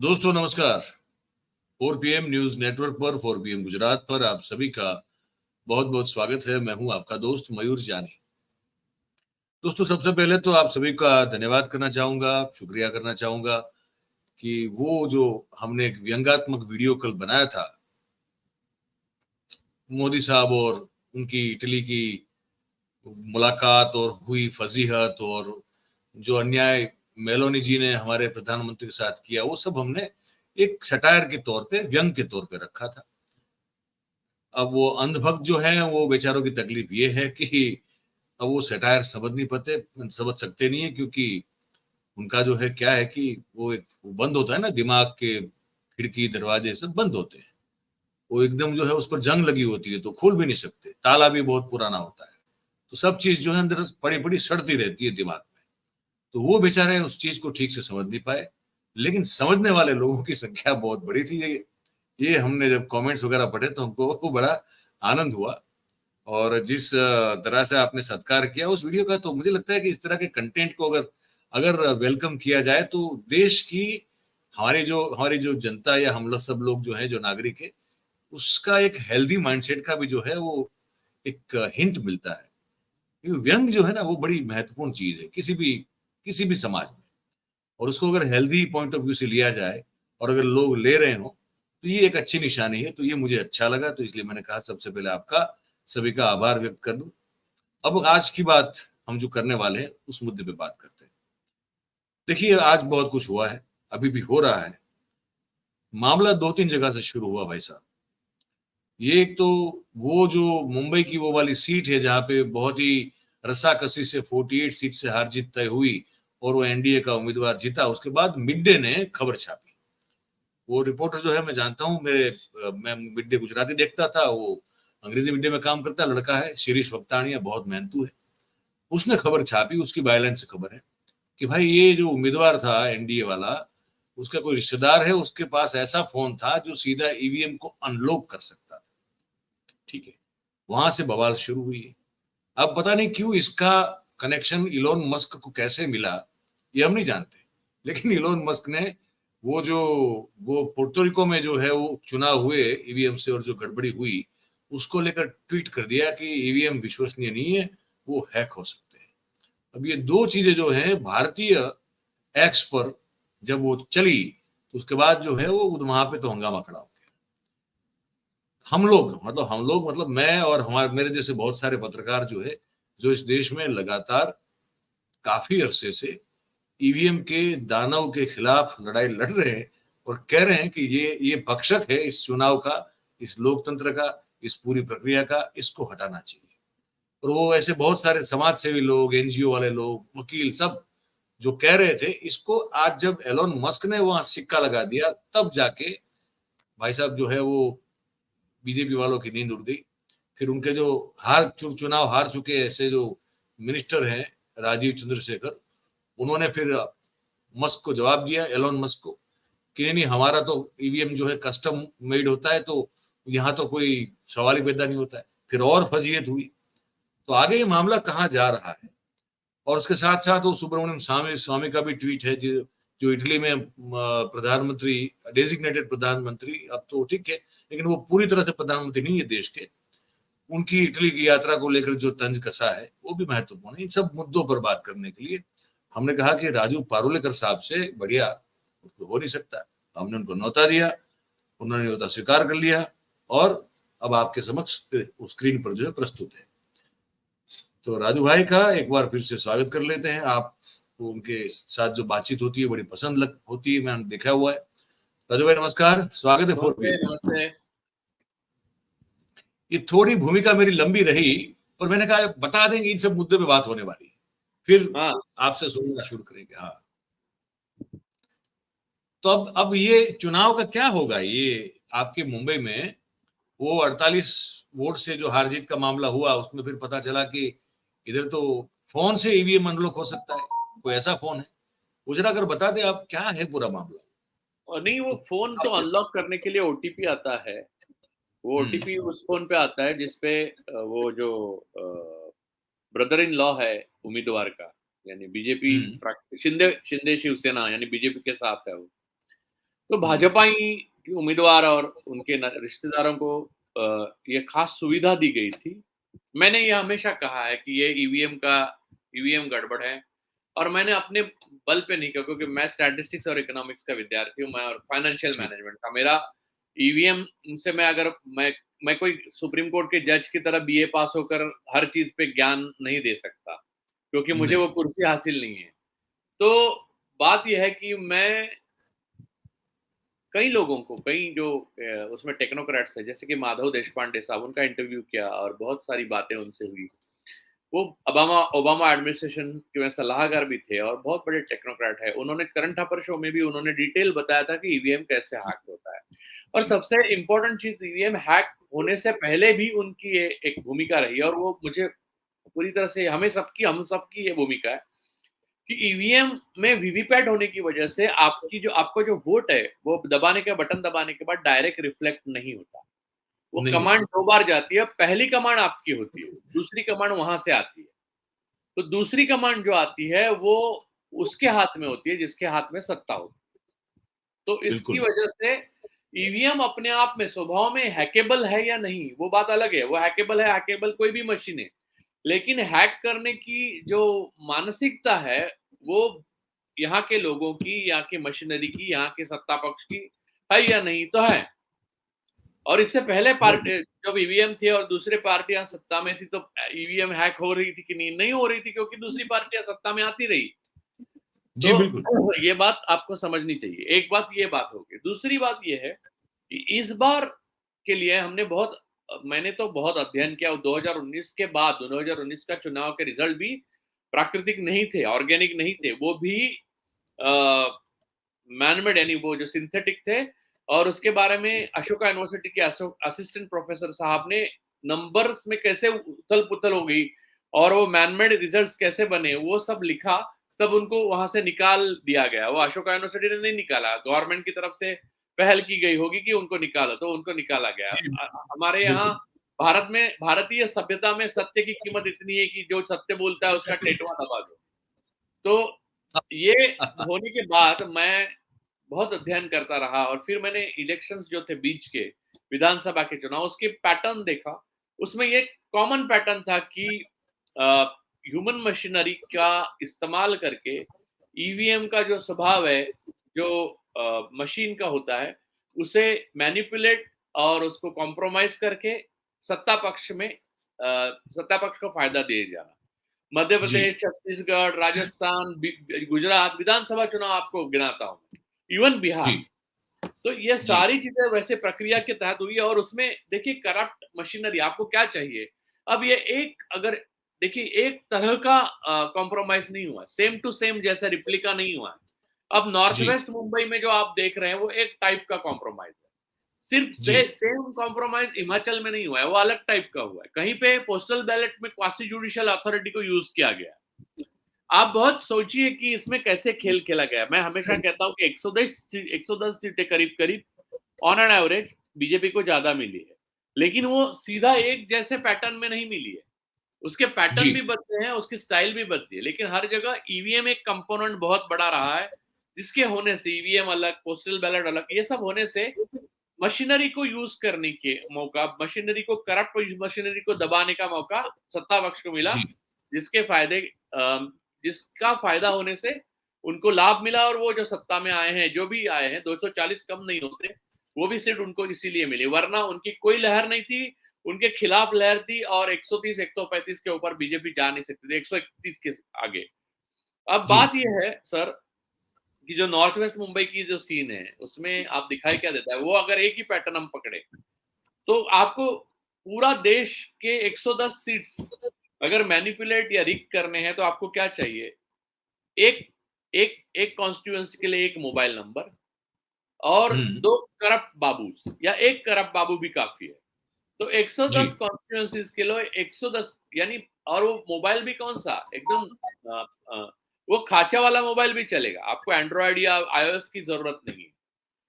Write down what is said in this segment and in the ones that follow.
दोस्तों नमस्कार। 4 PM news network पर 4 PM गुजरात पर आप सभी का बहुत बहुत स्वागत है। मैं हूं आपका दोस्त मयूर जानी। दोस्तों सबसे पहले तो आप सभी का धन्यवाद करना चाहूंगा, शुक्रिया करना चाहूंगा कि वो जो हमने एक व्यंग्यात्मक वीडियो कल बनाया था मोदी साहब और उनकी इटली की मुलाकात और हुई फजीहत और जो अन्याय मेलोनी जी ने हमारे प्रधानमंत्री के साथ किया, वो सब हमने एक सटायर के तौर पे, व्यंग के तौर पे रखा था। अब वो अंधभक्त जो है वो बेचारों की तकलीफ ये है कि अब वो सटायर समझ सकते नहीं है, क्योंकि उनका जो है क्या है कि वो एक वो बंद होता है ना, दिमाग के खिड़की दरवाजे सब बंद होते हैं। वो एकदम जो है उस पर जंग लगी होती है तो खोल भी नहीं सकते, ताला भी बहुत पुराना होता है। तो सब चीज जो है अंदर पड़ी पड़ी सड़ती रहती है दिमाग में। तो वो बेचारे उस चीज को ठीक से समझ नहीं पाए, लेकिन समझने वाले लोगों की संख्या बहुत बड़ी थी। ये हमने जब कमेंट्स वगैरह पढ़े तो हमको बड़ा आनंद हुआ। और जिस तरह से आपने सत्कार किया उस वीडियो का, तो मुझे लगता है कि इस तरह के कंटेंट को अगर अगर वेलकम किया जाए तो देश की हमारी जो जनता या हम लोग सब लोग जो है, जो नागरिक है, उसका एक हेल्दी माइंडसेट का भी जो है वो एक हिंट मिलता है। क्योंकि व्यंग जो है ना वो बड़ी महत्वपूर्ण चीज है किसी भी समाज में। और उसको अगर हेल्दी पॉइंट ऑफ व्यू से लिया जाए और अगर लोग ले रहे हो तो ये एक अच्छी निशानी है। तो ये मुझे अच्छा लगा, तो इसलिए मैंने कहा सबसे पहले आपका सभी का आभार व्यक्त कर दूं। अब आज की बात हम जो करने वाले हैं उस मुद्दे पे बात करते हैं। देखिए आज बहुत कुछ हुआ है, अभी भी हो रहा है। मामला दो तीन जगह से शुरू हुआ भाई साहब। ये एक तो वो जो मुंबई की वो वाली सीट है जहां पे बहुत ही रस्साकसी से 48 सीट से हार जीत तय हुई और वो एनडीए का उम्मीदवार जीता। उसके बाद मिड डे ने खबर छापी। वो रिपोर्टर जो है मैं जानता हूँ, मैं मिड डे गुजराती देखता था, वो अंग्रेजी मिड डे में काम करता है, लड़का है शिरीष वक्तानिया, बहुत मेहनतू है। उसने खबर छापी, उसकी बायलाइन से खबर है कि भाई ये जो उम्मीदवार था एनडीए वाला, उसका कोई रिश्तेदार है, उसके पास ऐसा फोन था जो सीधा ईवीएम को अनलॉक कर सकता था। ठीक है, वहां से बवाल शुरू हुई है। अब पता नहीं क्यों इसका कनेक्शन इलोन मस्क को कैसे मिला, ये हम नहीं जानते। लेकिन इलोन मस्क ने वो पोर्टोरिको में जो है वो चुनाव हुए ईवीएम से और जो गड़बड़ी हुई उसको लेकर ट्वीट कर दिया कि ईवीएम विश्वसनीय नहीं है, वो हैक हो सकते हैं। अब ये दो चीजें जो हैं भारतीय एक्स पर जब वो चली तो उसके बाद जो है वो वहां पे तो हंगामा खड़ा हो गया। हम लोग मतलब मैं और हमारे मेरे जैसे बहुत सारे पत्रकार जो है, जो इस देश में लगातार काफी अरसे से ईवीएम के दानव के खिलाफ लड़ाई लड़ रहे हैं और कह रहे हैं कि ये भक्षक है इस चुनाव का, इस लोकतंत्र का, इस पूरी प्रक्रिया का, इसको हटाना चाहिए। और वो ऐसे बहुत सारे समाज सेवी लोग, एनजीओ वाले लोग, वकील सब जो कह रहे थे इसको, आज जब एलोन मस्क ने वहां सिक्का लगा दिया तब जाके भाई साहब जो है वो बीजेपी वालों की नींद उड़ गई। फिर उनके जो चुनाव हार चुके ऐसे जो मिनिस्टर हैं, राजीव चंद्रशेखर, उन्होंने फिर मस्क को जवाब दिया, एलोन मस्क को, कि नहीं हमारा तो ईवीएम जो है कस्टम मेड होता है, तो यहाँ तो कोई सवाल ही पैदा नहीं होता है। फिर और फजीयत हुई। तो आगे ये मामला कहाँ जा रहा है। और उसके साथ साथ वो सुब्रमण्यम स्वामी स्वामी का भी ट्वीट है, जो इटली में प्रधानमंत्री, डेजिग्नेटेड प्रधानमंत्री, अब तो ठीक है लेकिन वो पूरी तरह से प्रधानमंत्री नहीं है देश के, उनकी इटली की यात्रा को लेकर जो तंज कसा है वो भी महत्वपूर्ण है। इन सब मुद्दों पर बात करने के लिए हमने कहा कि राजू पारुलेकर साहब से बढ़िया उसको हो नहीं सकता। हमने उनको न्योता दिया, उन्होंने न्योता स्वीकार कर लिया और अब आपके समक्ष स्क्रीन पर जो है प्रस्तुत है। तो राजू भाई का एक बार फिर से स्वागत कर लेते हैं। आप उनके साथ जो बातचीत होती है बड़ी पसंद होती है, मैंने देखा हुआ है। राजू भाई नमस्कार, स्वागत है 4 PM। नमस्ते। ये थोड़ी भूमिका मेरी लंबी रही, पर मैंने कहा बता देंगे इन सब मुद्दे पे बात होने वाली है, फिर आपसे सुनना शुरू करेंगे। हाँ, तो अब ये चुनाव का क्या होगा। ये आपके मुंबई में वो 48 वोट से जो हार जीत का मामला हुआ, उसमें फिर पता चला कि इधर तो फोन से ईवीएम अनलॉक हो सकता है, कोई ऐसा फोन है। वो जरा अगर बता दें आप क्या है पूरा मामला। और नहीं, वो तो फोन तो अनलॉक करने के लिए ओटीपी आता है। वो ओटीपी उस फोन पे आता है जिसपे वो जो ब्रदर इन लॉ है उम्मीदवार का, यानी बीजेपी शिंदे शिंदे शिवसेना यानी बीजेपी के साथ है वो, तो भाजपा ही उम्मीदवार और उनके रिश्तेदारों को ये खास सुविधा दी गई थी। मैंने ये हमेशा कहा है कि ये ईवीएम गड़बड़ है, और मैंने अपने बल पे नहीं कहा, क्योंकि मैं स्टैटिस्टिक्स और इकोनॉमिक्स का विद्यार्थी हूँ, मैं और फाइनेंशियल जी, मैनेजमेंट का। मेरा ईवीएम से मैं अगर मैं कोई सुप्रीम कोर्ट के जज की तरह बीए पास होकर हर चीज पे ज्ञान नहीं दे सकता, क्योंकि मुझे वो नहीं, कुर्सी हासिल नहीं है। तो बात यह है कि मैं कई लोगों को, कई जो उसमें टेक्नोक्रेट्स हैं, जैसे कि माधव देशपांडे साहब, उनका इंटरव्यू किया और बहुत सारी बातें उनसे हुई। वो ओबामा ओबामा एडमिनिस्ट्रेशन के में सलाहकार भी थे और बहुत बड़े टेक्नोक्रेट है। उन्होंने करंट अफेयर शो में भी उन्होंने डिटेल बताया था कि ईवीएम कैसे हैक होता है। और जी, सबसे इम्पोर्टेंट चीज, ईवीएम हैक होने से पहले भी उनकी ये एक भूमिका रही है, और वो मुझे पूरी तरह से हम सबकी ये भूमिका है कि ईवीएम में वीवीपैट होने की वजह से आपको जो वोट है, वो बटन दबाने के बाद डायरेक्ट रिफ्लेक्ट नहीं होता। वो नहीं कमांड होता। 2 बार जाती है, पहली कमांड आपकी होती है, दूसरी कमांड वहाँ से आती है। तो दूसरी कमांड जो आती है, वो उसके हाथ में होती है जिसके हाथ में सत्ता होती है। तो इसकी बिल्कुल, वजह से ईवीएम अपने आप में स्वभाव में हैकेबल है या नहीं, वो बात अलग है। वो हैकेबल है, हैकेबल कोई भी मशीन है। लेकिन हैक करने की जो मानसिकता है, वो यहाँ के लोगों की, यहाँ की मशीनरी की, यहाँ के सत्ता पक्ष की है या नहीं, तो है। और इससे पहले बिल्कुल। पार्टी जब ईवीएम थे और दूसरी पार्टियां सत्ता में थी, तो ईवीएम हैक हो रही थी कि नहीं? नहीं हो रही थी, क्योंकि दूसरी पार्टियां सत्ता में आती रही। जी, तो बिल्कुल। ये बात आपको समझनी चाहिए। एक बात ये बात हो गई। दूसरी बात ये है कि इस बार के लिए मैंने तो बहुत अध्ययन किया। 2019 के बाद, 2019 का चुनाव के रिजल्ट भी प्राकृतिक नहीं थे, ऑर्गेनिक नहीं थे। वो भी मैनमेड, यानी वो जो सिंथेटिक थे। और उसके बारे में अशोका यूनिवर्सिटी के असिस्टेंट प्रोफेसर साहब ने नंबर्स में कैसे उथल पुथल हो गई और वो मैनमेड रिजल्ट्स कैसे बने, वो सब लिखा। तब उनको वहां से निकाल दिया गया। वो अशोका यूनिवर्सिटी ने नहीं निकाला, गवर्नमेंट की तरफ से पहल की गई होगी कि उनको निकालो, तो उनको निकाला गया। जी, हमारे यहाँ बिल्कुल। भारत में, भारतीय सभ्यता में सत्य की कीमत इतनी है कि जो सत्य बोलता है उसका टेटवा दबा दो। तो ये होने के बाद मैं बहुत अध्ययन करता रहा, और फिर मैंने इलेक्शंस जो थे बीच के, विधानसभा के चुनाव, उसके पैटर्न देखा। उसमें ये कॉमन पैटर्न था कि ह्यूमन मशीनरी का इस्तेमाल करके ईवीएम का जो स्वभाव है, जो मशीन का होता है, उसे मैनिपुलेट और उसको कॉम्प्रोमाइज करके सत्ता पक्ष में सत्ता पक्ष को फायदा दिए जाना। मध्य जी, प्रदेश, छत्तीसगढ़, राजस्थान, गुजरात विधानसभा चुनाव आपको गिनाता हूँ, इवन बिहार। जी, तो ये जी, सारी चीजें वैसे प्रक्रिया के तहत हुई है। और उसमें देखिए, करप्ट मशीनरी आपको क्या चाहिए? अब ये एक अगर देखिए, एक तरह का कॉम्प्रोमाइज नहीं हुआ, सेम टू सेम जैसा रिप्लिका नहीं हुआ। अब नॉर्थ जी, वेस्ट मुंबई में जो आप देख रहे हैं, वो एक टाइप का कॉम्प्रोमाइज है। सिर्फ जी, सेम कॉम्प्रोमाइज हिमाचल में नहीं हुआ है, वो अलग टाइप का हुआ है। कहीं पे पोस्टल बैलेट में क्वासी जुडिशियल अथॉरिटी को यूज किया गया है। आप बहुत सोचिए कि इसमें कैसे खेल खेला गया। मैं हमेशा कहता हूं कि 110 सीटें करीब करीब ऑन एन एवरेज बीजेपी को ज्यादा मिली है, लेकिन वो सीधा एक जैसे पैटर्न में नहीं मिली है। उसके पैटर्न जी, भी बदले हैं, उसकी स्टाइल भी बदली है, लेकिन हर जगह ईवीएम एक कंपोनेंट बहुत बड़ा रहा है, जिसके होने से ईवीएम अलग, पोस्टल बैलेट अलग, ये सब होने से मशीनरी को यूज करने के मौका, मशीनरी को करप्ट मशीनरी को दबाने का मौका सत्ता पक्ष को मिला, जी, जिसके फायदे जिसका फायदा होने से उनको लाभ मिला। और वो जो सत्ता में आए हैं, जो भी आए हैं, 240 कम नहीं होते, वो भी सीट उनको इसीलिए मिली, वरना उनकी कोई लहर नहीं थी। उनके खिलाफ लहर थी, और 130 135 के ऊपर बीजेपी जा नहीं सकती थी, 131 के आगे। अब जी, बात यह है सर कि जो नॉर्थ वेस्ट मुंबई की जो सीन है, उसमें आप दिखाई क्या देता है, वो अगर एक ही पैटर्न हम पकड़े, तो आपको पूरा देश के 110 सीट्स अगर मैनिपुलेट या रिग करने हैं, तो आपको क्या चाहिए? एक एक एक कॉन्स्टिट्यूएंसी के लिए एक मोबाइल नंबर और हुँ, 2 करप्ट बाबूस, या 1 करप्ट बाबू भी काफ़ी है। तो 110 जी, कॉन्स्टिट्यूएंसीज के लिए 110, यानी, और वो मोबाइल भी कौन-सा? एकदम अ अ, वो खाँचा वाला मोबाइल भी चलेगा। आपको एंड्रॉयड या आईओएस की ज़रूरत नहीं है।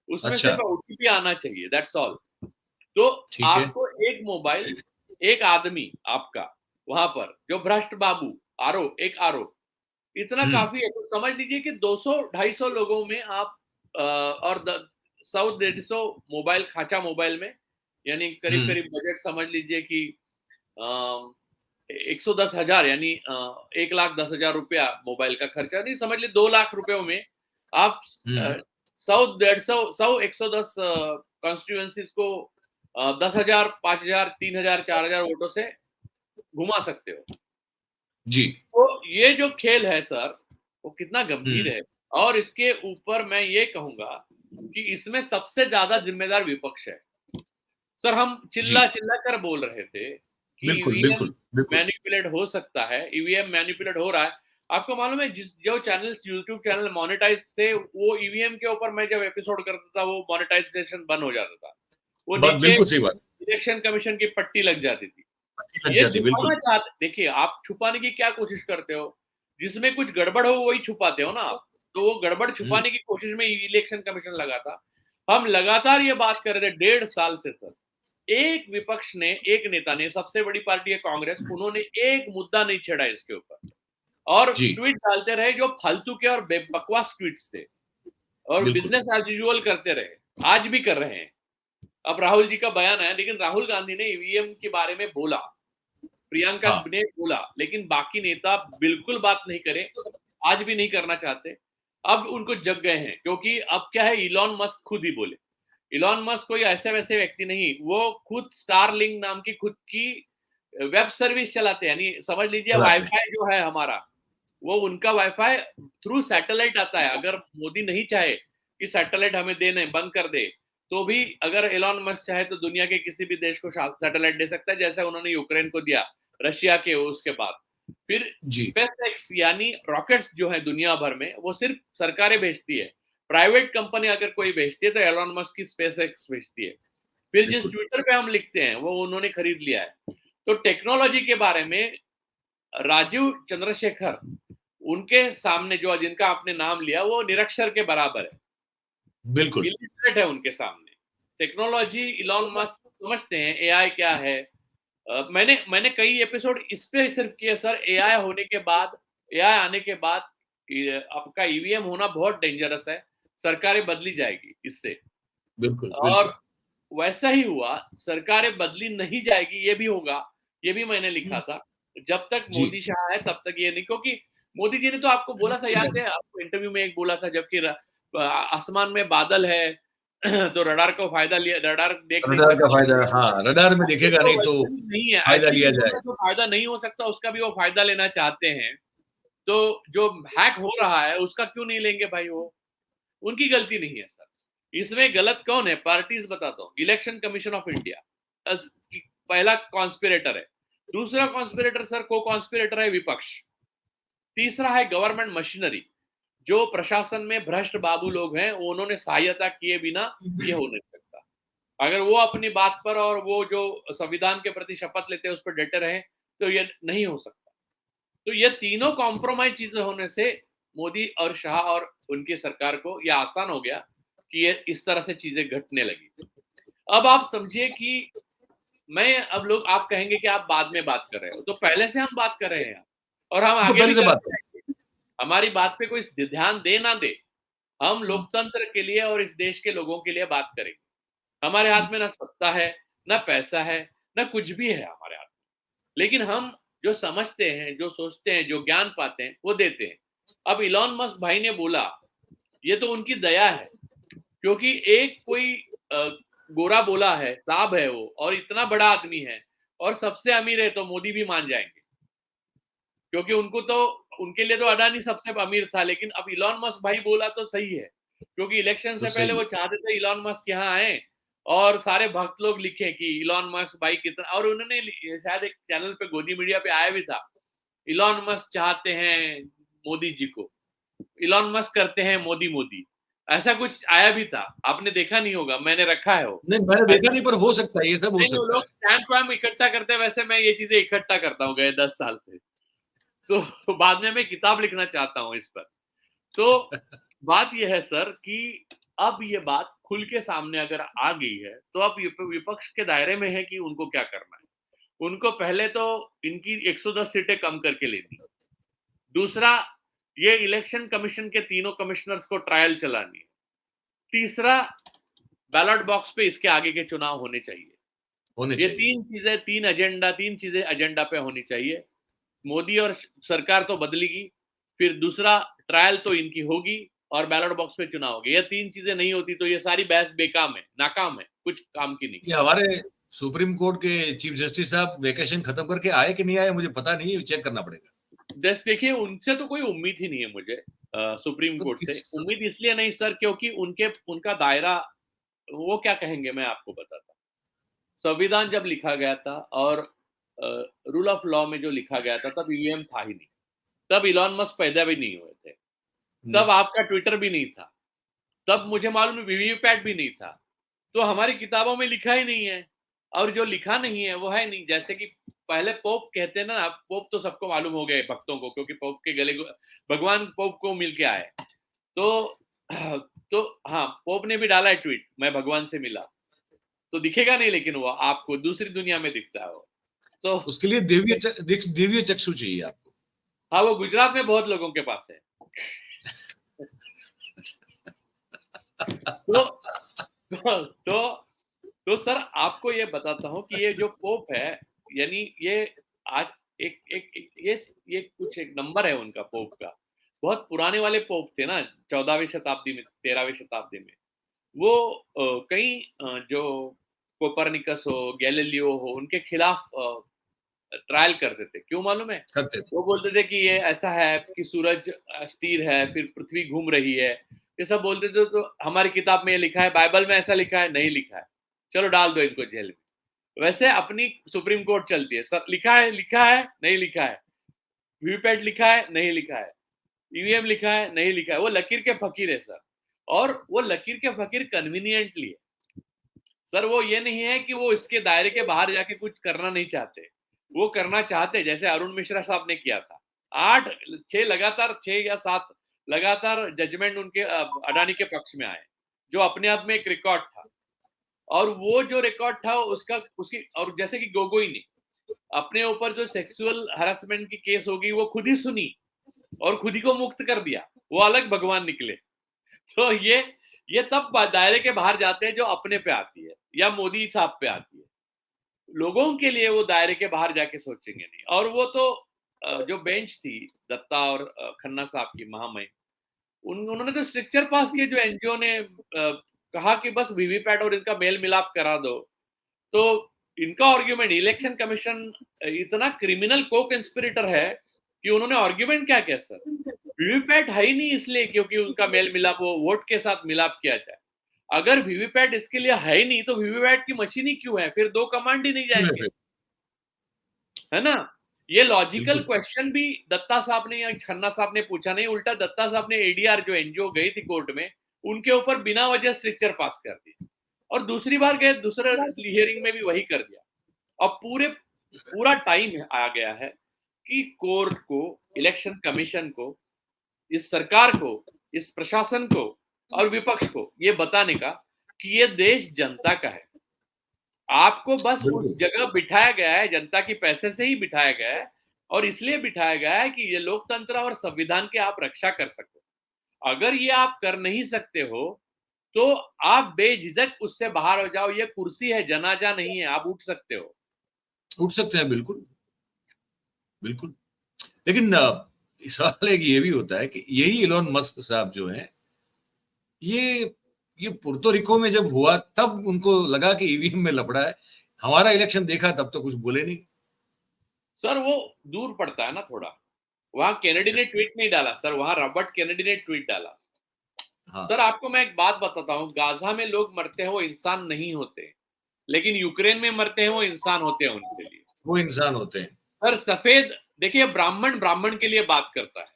उसमें अच्छा, सिर्फ ओटीपी आना चाहिए, दैट्स ऑल। तो ठीक है। आपको एक मोबाइल, एक आदमी आपका वहाँ पर, जो भ्रष्ट बाबू, एक आरओ, इतना हुँ, काफ़ी है। तो समझ लीजिए कि 200 250 लोगों में आप और 100-150 मोबाइल, खाचा मोबाइल में, यानी करीब करीब बजट समझ लीजिए कि 110,000 यानी 1,10,000 रुपया मोबाइल का खर्चा, नहीं समझ लीजिए 2 लाख रुपयों में आप 100-110 कॉन्स्टिट्यूएंसीज को 10,000, 5,000, 3,000, 4,000 वोटों से घुमा सकते हो। जी। तो ये जो खेल है सर, वो कितना गंभीर है। और इसके ऊपर मैं ये कहूंगा कि इसमें सबसे ज्यादा जिम्मेदार विपक्ष है। सर, हम चिल्ला चिल्ला कर बोल रहे थे कि बिल्कुल ईवीएम बिल्कुल बिल्कुल मैनिपुलेट हो सकता है, ईवीएम मैनिपुलेट हो रहा है। आपको मालूम है, जो चैनल्स, यूट्यूब चैनल मोनेटाइज थे, वो ईवीएम के ऊपर मैं जब एपिसोड करता था, वो मोनेटाइजेशन बंद हो जाता था। वो बात नीचे बिल्कुल सही बात, इलेक्शन कमिशन की पट्टी लग जाती थी। लग ये जाती, छुपाना बिल्कुल। चाहते, देखिए आप छुपाने की क्या कोशिश करते हो? जिसमें कुछ गड़बड़ हो वही छुपाते हो ना आप। तो वो गड़बड़ छुपाने की कोशिश में इलेक्शन कमीशन लगा था। हम लगातार ये बात कर रहे थे 1.5 साल से सर। एक विपक्ष ने, एक नेता ने, सबसे बड़ी पार्टी है कांग्रेस, उन्होंने एक मुद्दा नहीं छेड़ा इसके ऊपर, और जी ट्वीट डालते रहे जो फालतू के और बकवास ट्वीट्स थे, और बिल्कुल। बिजनेस एज यूजुअल करते रहे। आज भी कर रहे हैं। अब राहुल जी का बयान है, लेकिन राहुल गांधी ने ईवीएम के बारे में बोला, प्रियंका हाँ ने बोला, लेकिन बाकी नेता बिल्कुल बात नहीं करे, आज भी नहीं करना चाहते। अब उनको जग गए हैं, क्योंकि अब क्या है, इलॉन मस्क खुद ही बोले। इलॉन मस्क कोई ऐसे वैसे व्यक्ति नहीं, वो खुद स्टारलिंक नाम की खुद की वेब सर्विस चलाते हैं, यानी समझ लीजिए चलाते हैं। वाईफाई जो है हमारा, वो उनका वाईफाई थ्रू सैटेलाइट आता है। अगर मोदी नहीं चाहे कि सैटेलाइट हमें देने बंद कर दे, तो भी अगर एलॉन मस्क चाहे तो दुनिया के किसी भी देश को सैटेलाइट दे सकता है, जैसे उन्होंने यूक्रेन को दिया, रशिया के उसके बाद। फिर जी स्पेसएक्स यानी रॉकेट्स जो है दुनिया भर में, वो सिर्फ सरकारें भेजती है। प्राइवेट कंपनी अगर कोई भेजती है तो एलॉन मस्क की स्पेसएक्स भेजती है। फिर जिस बिल्कुल। ट्विटर पे हम लिखते हैं वो उन्होंने खरीद लिया है। तो टेक्नोलॉजी के बारे में राजीव चंद्रशेखर, उनके सामने जो, जिनका आपने नाम लिया, वो निरक्षर के बराबर है, बिल्कुल इलिटरेट है उनके सामने। टेक्नोलॉजी, इलॉन मस्क समझते हैं एआई क्या है। मैंने कई एपिसोड इस पे सिर्फ किए सर। एआई होने के बाद, एआई आने के बाद आपका ईवीएम होना बहुत डेंजरस है, सरकारें बदली जाएगी इससे। बिल्कुल और बिल्कुल। वैसा ही हुआ, सरकारें बदली नहीं जाएगी, ये भी होगा, ये भी मैंने लिखा था। जब तक जी मोदी शाह है तब तक ये नहीं, क्योंकि मोदी जी ने तो आपको बोला था, याद है आपको, इंटरव्यू में एक बोला था, जबकि आसमान में बादल है तो रडार को फायदा लिया, रडार देख नहीं रडार का सकता। फायदा, हाँ रडार में ये दिखेगा तो नहीं तो वैसा ही नहीं है, फायदा ऐसी लिया चीजों जाए। में जो फायदा नहीं हो सकता उसका भी वो फायदा लेना चाहते हैं। तो जो हैक हो रहा है उसका क्यों नहीं लेंगे भाई? वो उनकी गलती नहीं है सर। इसमें गलत कौन है? पार्टीज बताता हूँ। इलेक्शन कमीशन ऑफ इंडिया पहला कॉन्स्पिरेटर है। दूसरा कॉन्स्पिरेटर सर, को कॉन्स्पिरेटर है विपक्ष। तीसरा है गवर्नमेंट मशीनरी, जो प्रशासन में भ्रष्ट बाबू लोग हैं, उन्होंने सहायता किए बिना ये हो नहीं सकता। अगर वो अपनी बात पर और वो जो संविधान के प्रति शपथ लेते हैं उस पर डटे रहे तो ये नहीं हो सकता। तो ये तीनों कॉम्प्रोमाइज चीजें होने से मोदी और शाह और उनकी सरकार को यह आसान हो गया कि ये इस तरह से चीजें घटने लगी। अब आप समझिए कि अब लोग, आप कहेंगे कि आप बाद में बात कर रहे हो, तो पहले से हम बात कर रहे हैं और हम तो आगे भी पहले से बात करते करें। रहेंगे। हमारी बात पे कोई ध्यान दे ना दे, हम लोकतंत्र के लिए और इस देश के लोगों के लिए बात करेंगे। हमारे हाथ में ना सत्ता है, ना पैसा है, ना कुछ भी है हमारे हाथ में, लेकिन हम जो समझते हैं, जो सोचते हैं, जो ज्ञान पाते हैं, वो देते हैं। अब इलॉन मस्क भाई ने बोला, ये तो उनकी दया है, क्योंकि एक कोई गोरा बोला है, साहब है वो, और इतना बड़ा आदमी है और सबसे अमीर है, तो मोदी भी मान जाएंगे, क्योंकि उनको तो, उनके लिए तो अडानी सबसे अमीर था। लेकिन अब इलॉन मस्क भाई बोला तो सही है, क्योंकि इलेक्शन तो से पहले सही वो चाहते थे इलॉन मस्क यहाँ आए और सारे भक्त लोग लिखे कि इलॉन मस्क भाई कितना, और उन्होंने शायद एक चैनल पे, गोदी मीडिया पे आया भी था, इलॉन मस्क चाहते हैं मोदी जी को, इलॉन मस्क करते हैं मोदी मोदी, ऐसा कुछ आया भी था। आपने देखा नहीं होगा, मैंने रखा है वो। नहीं, मैंने देखा नहीं, पर हो सकता है, ये सब हो नहीं, वो सकता लोग है। स्टैम्प वैम्प इकट्ठा करते हैं, वैसे मैं ये चीजें इकट्ठा करता हूँ गए 10 साल से। तो बाद में मैं किताब लिखना चाहता हूँ इस पर। तो बात यह है सर कि अब ये बात खुल के सामने अगर आ गई है, तो अब विपक्ष के दायरे में है कि उनको क्या करना है। उनको पहले तो इनकी 110 सीटें कम करके लेनी, दूसरा ये इलेक्शन कमीशन के तीनों कमिश्नर्स को ट्रायल चलानी है, तीसरा बैलेट बॉक्स पे इसके आगे के चुनाव होने चाहिए। ये तीन चीजें एजेंडा पे होनी चाहिए। मोदी और सरकार तो बदलेगी, फिर दूसरा ट्रायल तो इनकी होगी और बैलेट बॉक्स पे चुनाव होगी। ये तीन चीजें नहीं होती तो ये सारी बहस बेकाम है, नाकाम है, कुछ काम की नहीं। ये हमारे सुप्रीम कोर्ट के चीफ जस्टिस साहब वेकेशन खत्म करके आए कि नहीं आए मुझे पता नहीं है, चेक करना पड़ेगा। देखिए उनसे तो कोई उम्मीद ही नहीं है मुझे, सुप्रीम तो कोर्ट से किस उम्मीद इसलिए नहीं सर, क्योंकि उनका दायरा, वो क्या कहेंगे मैं आपको बताता हूँ। संविधान जब लिखा गया था और रूल ऑफ लॉ में जो लिखा गया था तब ईवीएम था ही नहीं, तब इलॉन मस्क पैदा भी नहीं हुए थे, नहीं तब आपका ट्विटर भी नहीं था, तब मुझे मालूम है वीवीपैट भी नहीं था। तो हमारी किताबों में लिखा ही नहीं है, और जो लिखा नहीं है वो है नहीं। जैसे कि पहले पोप कहते हैं ना, पोप तो सबको मालूम हो गए भक्तों को, क्योंकि पोप के गले भगवान पोप को मिल के आए। तो तो हाँ, पोप ने भी डाला है ट्वीट, मैं भगवान से मिला, तो दिखेगा नहीं, लेकिन वो आपको दूसरी दुनिया में दिखता है वो। तो उसके लिए देवीय चक्षु चाहिए आपको। हाँ, वो गुजरात में बहुत लोगों के पास है। तो तो तो सर आपको ये बताता हूँ कि ये जो पोप है, यानी ये आज एक एक, एक ये कुछ एक नंबर है उनका पोप का। बहुत पुराने वाले पोप थे ना, 14वीं शताब्दी में, 13वीं शताब्दी में। वो कई जो कोपरनिकस हो, गैलीलियो हो, उनके खिलाफ ट्रायल करते थे। क्यों मालूम है? करते थे। वो बोलते थे कि ये ऐसा है कि सूरज स्थिर है, फिर पृथ्वी घूम रही है, ये सब बोलते थे। तो हमारी किताब में ये लिखा है, बाइबल में ऐसा लिखा है? नहीं लिखा है, चलो डाल दो इनको जेल में। वैसे अपनी सुप्रीम कोर्ट चलती है, सर लिखा है नहीं लिखा है, वीवीपैट लिखा है नहीं लिखा है, ईवीएम लिखा है नहीं लिखा है, वो लकीर के फकीर है सर। और वो लकीर के फकीर कन्वीनियंटली है सर, वो ये नहीं है कि वो इसके दायरे के बाहर जाके कुछ करना नहीं चाहते, वो करना चाहते, जैसे अरुण मिश्रा साहब ने किया था। 6 या 7 लगातार जजमेंट उनके अडानी के पक्ष में आए, जो अपने आप में एक रिकॉर्ड था। और वो जो रिकॉर्ड था उसकी, और जैसे कि गोगोई ने अपने ऊपर जो सेक्सुअल हरासमेंट की केस होगी वो खुद ही सुनी और खुद ही को मुक्त कर दिया, वो अलग भगवान निकले। तो ये तब दायरे के बाहर जाते हैं जो अपने पे आती है या मोदी साहब पे आती है। लोगों के लिए वो दायरे के बाहर जाके सोचेंगे नहीं। और वो तो जो बेंच थी दत्ता और खन्ना साहब की महामहिम, उन्होंने तो स्ट्रक्चर पास किए, जो एनजीओ ने कहा कि बस वीवीपैट और इनका मेल मिलाप करा दो। तो इनका आर्ग्यूमेंट, इलेक्शन कमीशन इतना क्रिमिनल को कंस्पिरेटर है कि उन्होंने आर्ग्यूमेंट क्या किया सर, वीवीपैट है ही नहीं इसलिए क्योंकि उनका मेल मिलाप, वो वोट के साथ मिलाप किया जाए। अगर वीवीपैट इसके लिए है ही नहीं तो वीवीपैट की मशीन ही क्यों है? फिर 2 कमांड ही नहीं जाएंगे, है ना? ये लॉजिकल बिल्कुल। क्वेश्चन भी दत्ता साहब ने या खन्ना साहब ने पूछा नहीं, उल्टा दत्ता साहब ने एडीआर जो एनजीओ गई थी कोर्ट में, उनके ऊपर बिना वजह स्ट्रिक्चर पास कर दी। और दूसरी बार गए, दूसरे हियरिंग में भी वही कर दिया। अब पूरा टाइम आ गया है कि कोर्ट को, इलेक्शन कमीशन को, इस सरकार को, इस प्रशासन को और विपक्ष को ये बताने का कि ये देश जनता का है। आपको बस उस बिल्कुल। जगह बिठाया गया है, जनता के पैसे से ही बिठाया गया है, और इसलिए बिठाया गया है कि ये लोकतंत्र और संविधान की आप रक्षा कर सको। अगर ये आप कर नहीं सकते हो तो आप बेझिझक उससे बाहर हो जाओ। ये कुर्सी है, जनाजा नहीं है, आप उठ सकते हो। उठ सकते हैं, बिल्कुल बिल्कुल। लेकिन सवाल एक ये भी होता है कि यही इलोन मस्क साहब जो हैं, ये ये पुर्तो रिको में जब हुआ तब उनको लगा कि ईवीएम में लफड़ा है। हमारा इलेक्शन देखा तब तो कुछ बोले नहीं। सर वो दूर पड़ता है ना थोड़ा। वहां केनेडी अच्छा। ने ट्वीट नहीं डाला सर, वहां रॉबर्ट केनेडी ने ट्वीट डाला। हाँ। सर आपको मैं एक बात बताता हूँ, गाजा में लोग मरते हैं वो इंसान नहीं होते, लेकिन यूक्रेन में मरते हैं वो इंसान होते हैं उनके लिए। वो इंसान होते हैं। सर सफेद, देखिए ब्राह्मण ब्राह्मण के लिए बात करता है,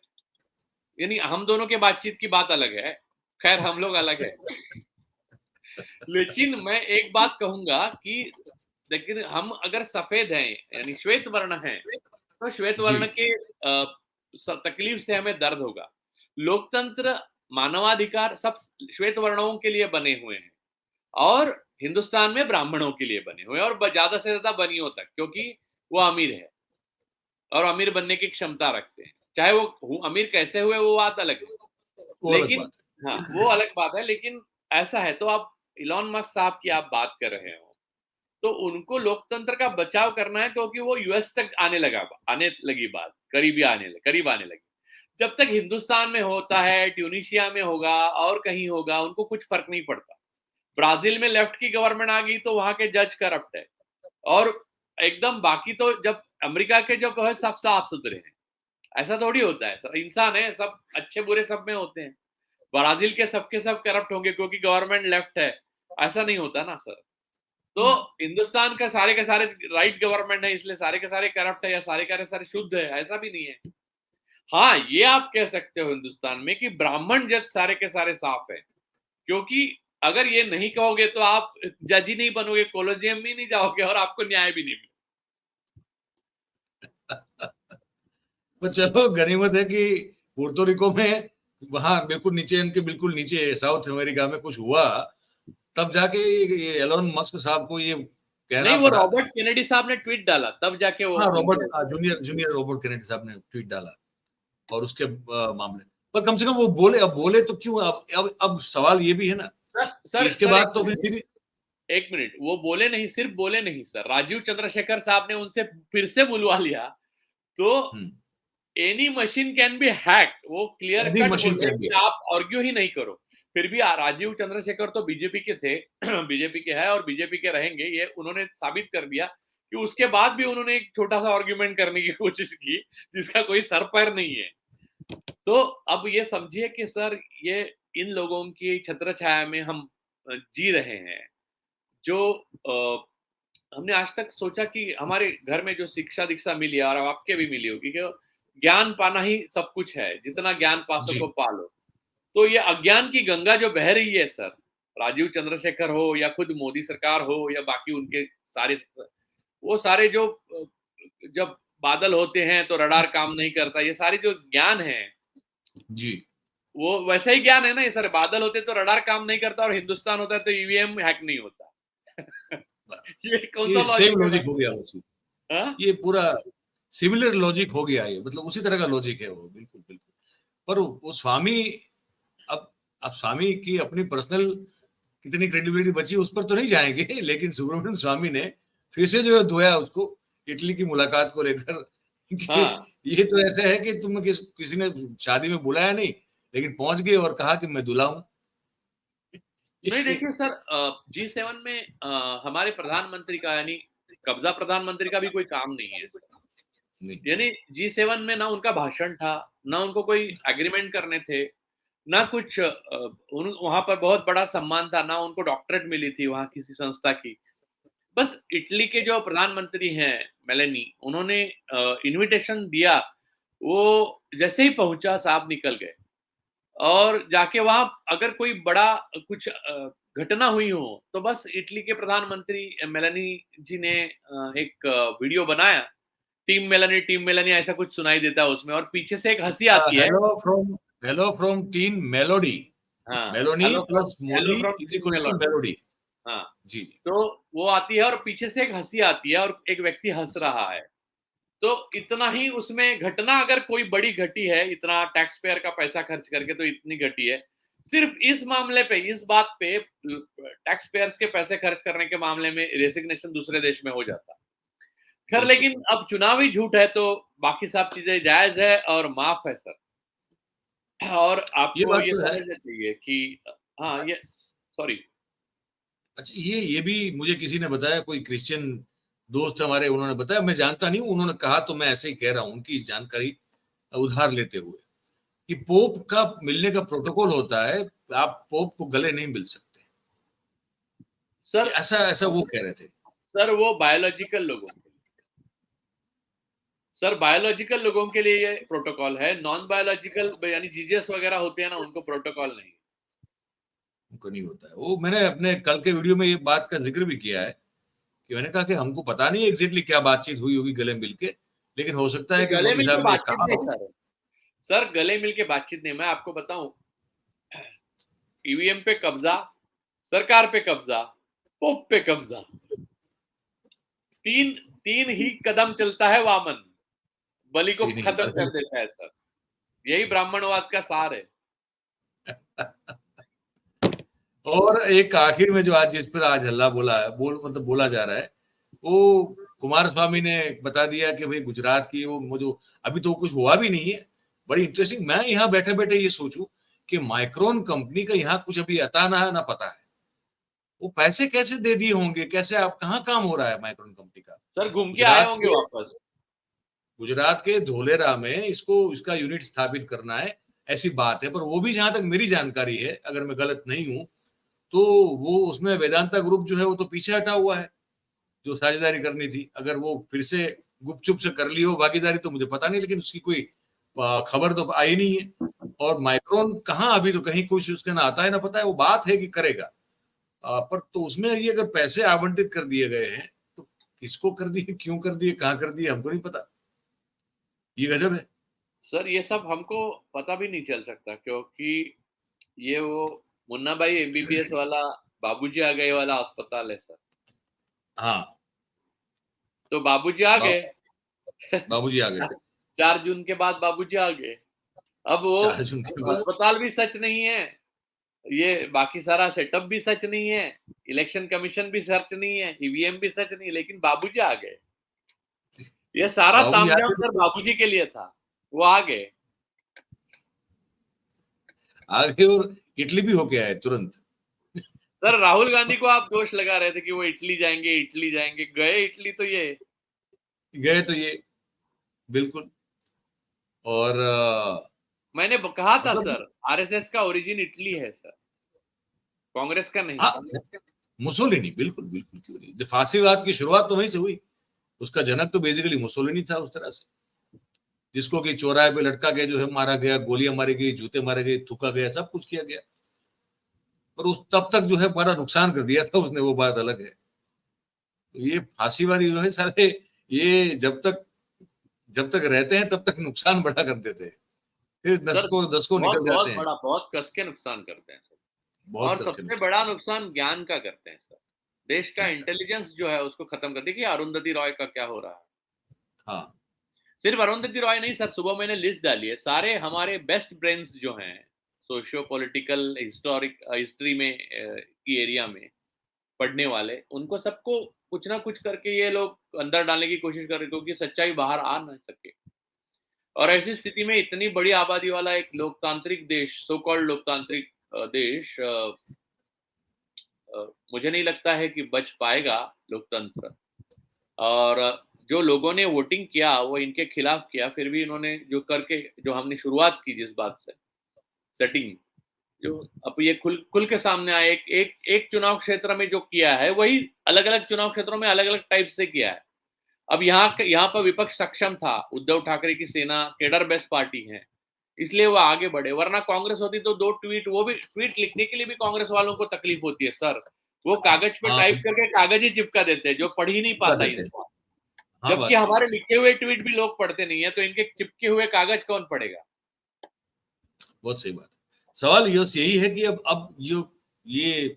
यानी हम दोनों के बातचीत की बात अलग है, खैर हम लोग अलग है। लेकिन मैं एक बात कहूंगा कि लेकिन हम अगर सफेद हैं यानी श्वेत वर्ण हैं, तो श्वेत जी। वर्ण के तकलीफ से हमें दर्द होगा। लोकतंत्र, मानवाधिकार सब श्वेत वर्णों के लिए बने हुए हैं, और हिंदुस्तान में ब्राह्मणों के लिए बने हुए हैं, और ज्यादा से ज्यादा बनियों तक, क्योंकि वो अमीर है और अमीर बनने की क्षमता रखते हैं। चाहे वो अमीर कैसे हुए वो बात अलग है, वो अलग लेकिन बात है। हाँ वो अलग बात है। लेकिन ऐसा है तो आप इलॉन मस्क साहब की आप बात कर रहे हो, तो उनको लोकतंत्र का बचाव करना है क्योंकि वो यूएस तक आने लगी बात, करीब आने लगी। जब तक हिंदुस्तान में होता है, ट्यूनीशिया में होगा और कहीं होगा, उनको कुछ फर्क नहीं पड़ता। ब्राजील में लेफ्ट की गवर्नमेंट आ गई तो वहां के जज करप्ट है, और एकदम बाकी तो जब अमेरिका के जो है सब साफ सुथरे हैं, ऐसा थोड़ी होता है सर, इंसान है, सब अच्छे बुरे सब में होते हैं। ब्राजील के सब करप्ट होंगे क्योंकि गवर्नमेंट लेफ्ट है, ऐसा नहीं होता ना सर। तो हिंदुस्तान का सारे के सारे राइट गवर्नमेंट है, इसलिए सारे के सारे करप्ट है या सारे के सारे शुद्ध है, ऐसा भी नहीं है। हाँ, ये आप कह सकते हो हिंदुस्तान में कि ब्राह्मण जज सारे के सारे साफ है, क्योंकि अगर ये नहीं कहोगे तो आप जज ही नहीं बनोगे, कोलोजियम में नहीं जाओगे और आपको न्याय भी नहीं मिलेगा। पर चलो गनीमत है कि पुर्तो रिको में वहां बिल्कुल नीचे, इनके बिल्कुल नीचे साउथ अमेरिका में कुछ हुआ, तब जाके ये एलोन मस्क साहब को ये कहना नहीं, वो पड़ा। रॉबर्ट केनेडी साहब ने ट्वीट डाला तब जाके वो हाँ, उनको जूनियर रॉबर्ट केनेडी साहब ने ट्वीट डाला और उसके मामले, पर कम से कम वो बोले। अब बोले तो क्यों? अब सवाल ये भी है ना सर इसके सर बाद तो फिर एक मिनट, वो बोले नहीं, सिर्फ बोले नहीं सर, राजीव चंद्रशेखर साहब ने उनसे फिर से बुलवा लिया, तो any machine can be hacked, वो क्लियर Any कट machine बोल रहे can हैं be कि आप आर्ग्यू ही नहीं करो। फिर भी राजीव चंद्रशेखर तो बीजेपी के थे बीजेपी के है और बीजेपी के रहेंगे, ये उन्होंने साबित कर दिया कि उसके बाद भी उन्होंने एक छोटा सा आर्ग्यूमेंट करने की कोशिश की जिसका कोई सर पैर नहीं है। तो अब ये समझिए कि सर, ये इन लोगों की छत्र छाया में हम जी रहे हैं, जो हमने आज तक सोचा कि हमारे घर में जो शिक्षा दीक्षा मिली है और आपके भी मिली होगी कि ज्ञान पाना ही सब कुछ है, जितना ज्ञान पा जी। सको पालो। तो ये अज्ञान की गंगा जो बह रही है सर, राजीव चंद्रशेखर हो या खुद मोदी सरकार हो या बाकी उनके सारे, वो सारे जो जब बादल होते हैं तो रडार काम नहीं करता, ये सारी जो ज्ञान है जी, वो वैसा ही ज्ञान है ना। ये सारे बादल होते तो रडार काम नहीं करता और हिंदुस्तान होता है तो ईवीएम हैक नहीं होता ये कौन सा ये सेम लॉजिक है लॉजिक भाई? हो गया उसी, हाँ? ये पूरा सिमिलर लॉजिक हो गया, ये मतलब उसी तरह का लॉजिक है वो, बिल्कुल बिल्कुल। पर वो स्वामी, अब स्वामी की अपनी पर्सनल कितनी क्रेडिबिलिटी बची उस पर तो नहीं जाएंगे लेकिन सुब्रमण्यम स्वामी ने फिर से जो है धोया उसको इटली की मुलाकात को लेकर कि हाँ, ये तो ऐसा है कि तुम किसी ने शादी में बुलाया नहीं, लेकिन पहुंच गए और कहा कि मैं दूल्हा हूं। नहीं देखिए सर, G7 में हमारे प्रधानमंत्री का, यानी कब्जा प्रधानमंत्री का भी कोई काम नहीं है सर। नहीं, यानी G7 में ना उनका भाषण था, ना उनको कोई एग्रीमेंट करने थे, ना कुछ वहां पर बहुत बड़ा सम्मान था, ना उनको डॉक्टरेट मिली थी वहां किसी संस्था की। बस इटली के जो प्रधानमंत्री हैं मेलेनी, उन्होंने इनविटेशन दिया, वो जैसे ही पहुंचा साहब निकल गए, और जाके वहां अगर कोई बड़ा कुछ घटना हुई हो तो बस इटली के प्रधानमंत्री मेलानी जी ने एक वीडियो बनाया, टीम मेलानी ऐसा कुछ सुनाई देता है उसमें, और पीछे से एक हंसी आती है। हेलो फ्रॉम टीम मेलोडी, हाँ, Meloni plus hello Modi from is team equal to melody. Melody. हाँ, जी जी तो वो आती है और पीछे से एक हंसी आती है और एक व्यक्ति हंस जी रहा है। तो इतना ही उसमें घटना अगर कोई बड़ी घटी है, इतना टैक्स पेयर का पैसा खर्च करके तो इतनी घटी है, सिर्फ इस मामले पे, इस बात पे टैक्स पेयर्स के पैसे खर्च करने के मामले में रेसिग्नेशन दूसरे देश में हो जाता। खैर, बिल्कुल। लेकिन अब चुनावी झूठ है तो बाकी सब चीजें जायज है और माफ है सर। और ये आपको बात ये तो है। समझना चाहिए कि हाँ, ये सॉरी। अच्छा, ये भी मुझे किसी ने बताया, कोई क्रिश्चियन दोस्त हमारे, उन्होंने बताया, मैं जानता नहीं हूँ, उन्होंने कहा तो मैं ऐसे ही कह रहा हूँ उनकी जानकारी उधार लेते हुए, कि पोप का मिलने का प्रोटोकॉल होता है, आप पोप को गले नहीं मिल सकते। सर ऐसा ऐसा वो कह रहे थे। सर वो बायोलॉजिकल लोगों के लिए, सर बायोलॉजिकल लोगों के लिए ये प्रोटोकॉल है, नॉन बायोलॉजिकल यानी जीजस वगैरह होते हैं ना, उनको प्रोटोकॉल नहीं। उनको नहीं होता है वो। मैंने अपने कल के वीडियो में ये बात का जिक्र भी किया है कि मैंने कहा कि हमको पता नहीं एग्जैक्टली क्या बातचीत हुई होगी गले मिलके, लेकिन हो सकता है कि गले मोदी मिल के साहब ने बातचीत कहा नहीं हो। सर, सर गले मिल के बातचीत नहीं। मैं आपको बताऊं, ईवीएम पे कब्जा, सरकार पे कब्जा, पोप पे कब्जा, तीन तीन ही कदम चलता है वामन, बलि को ये नहीं खत्म कर देता है सर। यही ब्राह्मणवाद का सार है। और एक आखिर में जो आज जिस पर आज हल्ला मतलब बोला जा रहा है, वो कुमार स्वामी ने बता दिया कि भाई गुजरात की वो जो अभी तो कुछ हुआ भी नहीं है। बड़ी इंटरेस्टिंग। मैं यहाँ बैठे बैठे ये सोचूं कि माइक्रोन कंपनी का यहाँ कुछ अभी अता ना पता है, वो पैसे कैसे दे दिए होंगे, कैसे आप कहाँ काम हो रहा है माइक्रोन कंपनी का। सर घूम के आए गुजरात होंगे के वापस। गुजरात के धोलेरा में इसका यूनिट स्थापित करना है, ऐसी बात है। पर वो भी जहां तक मेरी जानकारी है, अगर मैं गलत नहीं हूं, तो वो उसमें वेदांता ग्रुप जो है वो तो पीछे हटा हुआ है। जो साझेदारी करनी थी, अगर वो फिर से गुपचुप से कर ली हो भागीदारी तो मुझे पता नहीं, लेकिन उसकी कोई खबर तो आई नहीं है। और माइक्रोन कहाँ, अभी तो कहीं कुछ उसका ना आता है ना पता है। वो बात है कि करेगा, पर तो उसमें ये अगर पैसे आवंटित कर दिए गए हैं तो किसको कर दिए, क्यों कर दिए, कहाँ कर दिए, हमको नहीं पता। ये गजब है सर ये सब हमको पता भी नहीं चल सकता, क्योंकि ये वो मुन्ना भाई एमबीबीएस वाला बाबूजी आ गए वाला अस्पताल है सर। हाँ, तो बाबूजी आ बा, गए। बाबूजी आ गए। 4 जून के बाद बाबूजी आ गए। अब वो 4 जून के बाद अस्पताल भी सच नहीं है, ये बाकी सारा सेटअप भी सच नहीं है, इलेक्शन कमीशन भी सच नहीं है, ईवीएम भी सच नहीं है, लेकिन बाबूजी आ गए। ये सारा बाबूजी आ तामझाम सर गए, बाबूजी के लिए था, वो आ गए। और इटली भी होके आए तुरंत। सर राहुल गांधी को आप दोष लगा रहे थे कि वो इटली जाएंगे, इटली जाएंगे, गए इटली तो ये गए तो ये बिल्कुल। और मैंने कहा था मतलब सर, आरएसएस का ओरिजिन इटली है सर, कांग्रेस का नहीं। हाँ, मुसोलिनी, बिल्कुल बिल्कुल, क्यों नहीं। फांसीवाद की शुरुआत तो वहीं से हुई। उसका जनक तो बेसिकली मुसोलिनी था, उस तरह से जिसको कि चौराहे पे लटका के जो है मारा गया, गोलियां मारी गई, जूते मारे गए, थूका गया, सब कुछ किया गया। पर उस तब तक जो है बड़ा नुकसान कर दिया था उसने, वो बात अलग है। तो ये फांसीवादी जो है सारे, ये जब तक रहते हैं तब तक नुकसान बड़ा कर देते हैं, फिर सर दस को बहुत निकल बहुत जाते हैं। बड़ा, बहुत कस के नुकसान करते हैं सर। बहुत और कस के सबसे नुकसान। बड़ा नुकसान ज्ञान का करते हैं सर। देश का ज्ञान का। इंटेलिजेंस जो है उसको खत्म कर। देखिए अरुंधति रॉय का क्या हो रहा है। हाँ, सिर्फ अरुंधति रॉय नहीं सर, सुबह मैंने लिस्ट डाली है, सारे हमारे बेस्ट ब्रेन्स जो हैं सोशियो पॉलिटिकल हिस्टोरिक हिस्ट्री में की एरिया में पढ़ने वाले, उनको सबको कुछ ना कुछ करके ये लोग अंदर डालने की कोशिश कर रहे, क्योंकि सच्चाई बाहर आ ना सके। और ऐसी स्थिति में इतनी बड़ी आबादी वाला एक लोकतांत्रिक देश, सो कॉल्ड लोकतांत्रिक देश, मुझे नहीं लगता है कि बच पाएगा लोकतंत्र। और जो लोगों ने वोटिंग किया वो इनके खिलाफ किया, फिर भी इन्होंने जो करके, जो हमने शुरुआत की जिस बात से सेटिंग, जो अब ये खुल खुल के सामने आए, एक चुनाव क्षेत्र में जो किया है वही अलग अलग चुनाव क्षेत्रों में अलग अलग टाइप से किया है। अब यहाँ पर विपक्ष सक्षम था, उद्धव ठाकरे की सेना केडर बेस्ट पार्टी है, इसलिए वो आगे बढ़े। वरना कांग्रेस होती तो 2 ट्वीट, वो भी ट्वीट लिखने के लिए भी कांग्रेस वालों को तकलीफ होती है सर। वो कागज पे हाँ, टाइप करके कागज ही चिपका देते हैं, जो पढ़ ही नहीं कर पाता देते हैं। इंसान। हाँ, जबकि बात सही हमारे है। लिखे हुए ट्वीट भी लोग पढ़ते नहीं है, तो इनके चिपके हुए कागज कौन पढ़ेगा। बहुत सही बात है। सवाल यही है कि अब जो ये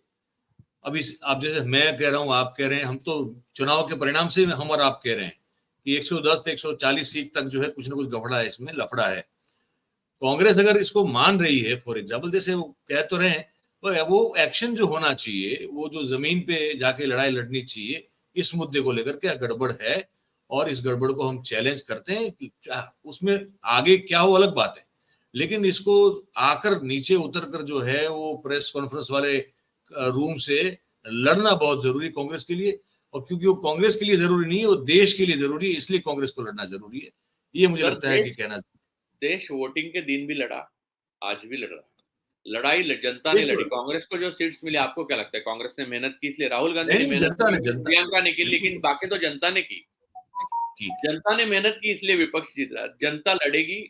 अब इस, आप जैसे मैं कह रहा हूँ, आप कह रहे हैं, हम तो चुनाव के परिणाम से हम और आप कह रहे हैं कि 110 140 सीट तक जो है कुछ ना कुछ गफड़ा है, इसमें लफड़ा है। कांग्रेस अगर इसको मान रही है, फॉर एग्जाम्पल, जैसे वो कह तो रहे हैं, तो वो एक्शन जो होना चाहिए, वो जो जमीन पे जाके लड़ाई लड़नी चाहिए इस मुद्दे को लेकर, क्या गड़बड़ है, और इस गड़बड़ को हम चैलेंज करते हैं कि उसमें आगे क्या हो अलग बात है। लेकिन इसको आकर नीचे उतर कर जो है वो प्रेस कॉन्फ्रेंस वाले रूम से लड़ना बहुत जरूरी कांग्रेस के लिए। और क्योंकि वो कांग्रेस के लिए जरूरी नहीं है, वो देश के लिए जरूरी है, इसलिए कांग्रेस को लड़ना जरूरी है। ये मुझे सर लगता है कि कहना देश वोटिंग के दिन भी लड़ा, आज भी लड़ रहा है। लड़ाई जनता ने देश लड़ी। को। कांग्रेस को जो सीट्स मिले, आपको क्या लगता है कांग्रेस ने मेहनत की, इसलिए राहुल गांधी ने नहीं, मेहनत जनता की, ने, जनता प्रियंका ने की, बिल्कुल लेकिन बाकी तो जनता ने की। की। जनता ने मेहनत की, इसलिए विपक्ष जीत रहा है। जनता लड़ेगी।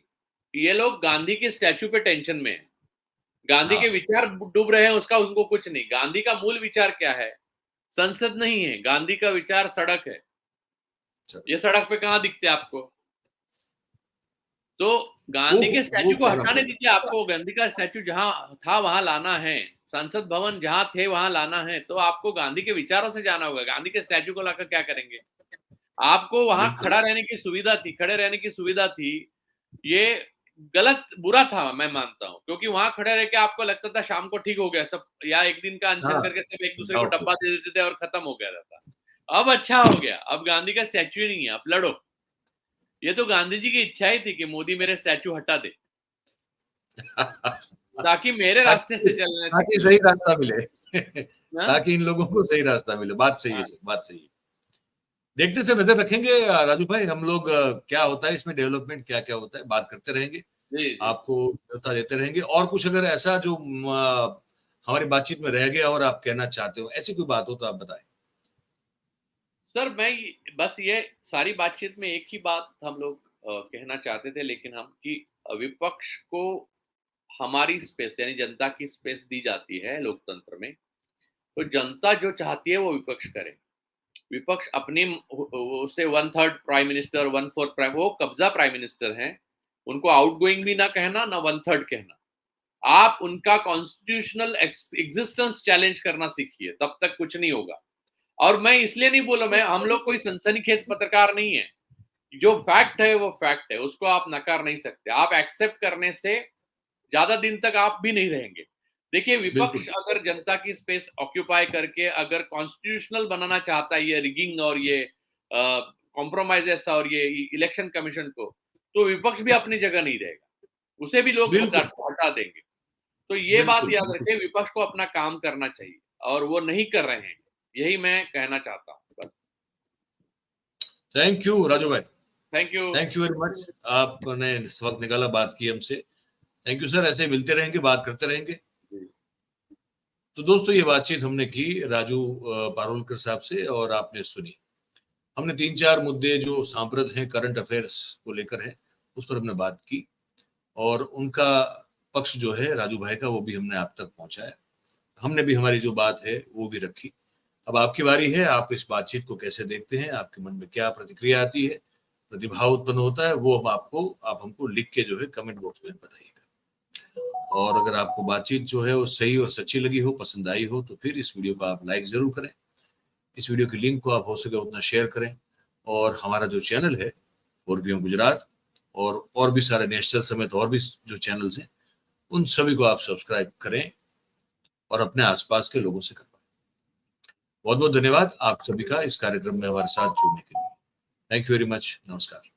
ये लोग गांधी के स्टैचू पे टेंशन में है, गांधी के हाँ, विचार डूब रहे हैं, उसका उनको कुछ नहीं। गांधी का मूल विचार क्या है? संसद नहीं है, गांधी का विचार सड़क है। चलो, ये सड़क पे कहां दिखते आपको? तो वो गांधी के वो स्टैचू को करना हटाने दीजिए, पड़ेगा। आपको गांधी का स्टैचू जहां था वहां लाना है, संसद भवन जहां थे वहां लाना है, तो आपको गांधी के विचारों से जाना होगा। गांधी के स्टैचू को लाकर क्या करेंगे? आपको वहां बिल्कुल। खड़ा रहने की सुविधा थी, खड़े रहने की सुविधा थी। ये गलत बुरा था, मैं मानता हूँ, क्योंकि वहां खड़े रह के आपको लगता था शाम को ठीक हो गया सब, या एक दिन का अनशन हाँ, करके सब एक दूसरे को डाउटफुल। डब्बा दे देते थे और खत्म हो गया था। अब अच्छा हो गया, अब गांधी का स्टैचू ही नहीं है, अब लड़ो। ये तो गांधी जी की इच्छा ही थी कि मोदी मेरे स्टैचू हटा दे, ताकि मेरे रास्ते से चलना ताकि सीखे सही रास्ता मिले। ना। ताकि इन लोगों को सही रास्ता मिले। बात सही है हाँ, सर, बात सही है। देखते से नजर रखेंगे राजू भाई, हम लोग क्या होता है इसमें, डेवलपमेंट क्या क्या होता है, बात करते रहेंगे, जी जी। आपको न्योता देते रहेंगे। और कुछ अगर ऐसा जो हमारी बातचीत में रह गया और आप कहना चाहते हो, ऐसी कोई बात हो तो आप बताएं। सर बस ये सारी बातचीत में एक ही बात हम लोग कहना चाहते थे, लेकिन हम कि विपक्ष को हमारी स्पेस यानी जनता की स्पेस दी जाती है लोकतंत्र में, तो जनता जो चाहती है वो विपक्ष करे। विपक्ष अपनी उसे 1/3 प्राइम मिनिस्टर, 1/4 प्राइम, वो कब्जा प्राइम मिनिस्टर हैं, उनको आउटगोइंग भी ना कहना, ना 1/3 कहना। आप उनका कॉन्स्टिट्यूशनल एग्जिस्टेंस चैलेंज करना सीखिए, तब तक कुछ नहीं होगा। और मैं इसलिए नहीं बोला, मैं हम लोग कोई सनसनीखेज पत्रकार नहीं है। जो फैक्ट है वो फैक्ट है, उसको आप नकार नहीं सकते। आप एक्सेप्ट करने से ज्यादा दिन तक आप भी नहीं रहेंगे। देखिए, विपक्ष बिल्कुल अगर जनता की स्पेस ऑक्यूपाई करके अगर कॉन्स्टिट्यूशनल बनाना चाहता है, ये रिगिंग और ये कॉम्प्रोमाइजेस और ये इलेक्शन कमीशन को, तो विपक्ष भी अपनी जगह नहीं रहेगा, उसे भी लोग बिल्कुल हटा देंगे। तो ये बात बिल्कुल याद बिल्कुल। रखें, विपक्ष को अपना काम करना चाहिए और वो नहीं कर रहे हैं, यही मैं कहना चाहता हूँ बस। थैंक यू राजू भाई, thank you. Thank you very much, आपने इस वक्त निकाला, बात की हमसे। थैंक यू सर, ऐसे मिलते रहेंगे, बात करते रहेंगे। तो दोस्तों, ये बातचीत हमने की राजू पारुलकर साहब से, और आपने सुनी। हमने 3-4 मुद्दे जो सांप्रत हैं, करंट अफेयर्स को लेकर है, उस पर हमने बात की, और उनका पक्ष जो है राजू भाई का, वो भी हमने आप तक पहुंचाया। हमने भी हमारी जो बात है वो भी रखी। अब आपकी बारी है, आप इस बातचीत को कैसे देखते हैं, आपके मन में क्या प्रतिक्रिया आती है, प्रतिभाव उत्पन्न होता है, वो आप हमको लिख के जो है कमेंट बॉक्स में बताइएगा। और अगर आपको बातचीत जो है वो सही और सच्ची लगी हो, पसंद आई हो, तो फिर इस वीडियो को आप लाइक जरूर करें। इस वीडियो की लिंक को आप हो सके उतना शेयर करें। और हमारा जो चैनल है फोरग्रीन गुजरात, और भी सारे नेशनल समेत और भी जो चैनल्स हैं, उन सभी को आप सब्सक्राइब करें और अपने आसपास के लोगों से करवाएं। बहुत बहुत धन्यवाद आप सभी का इस कार्यक्रम में हमारे साथ जुड़ने के लिए। Thank you very much. नमस्कार।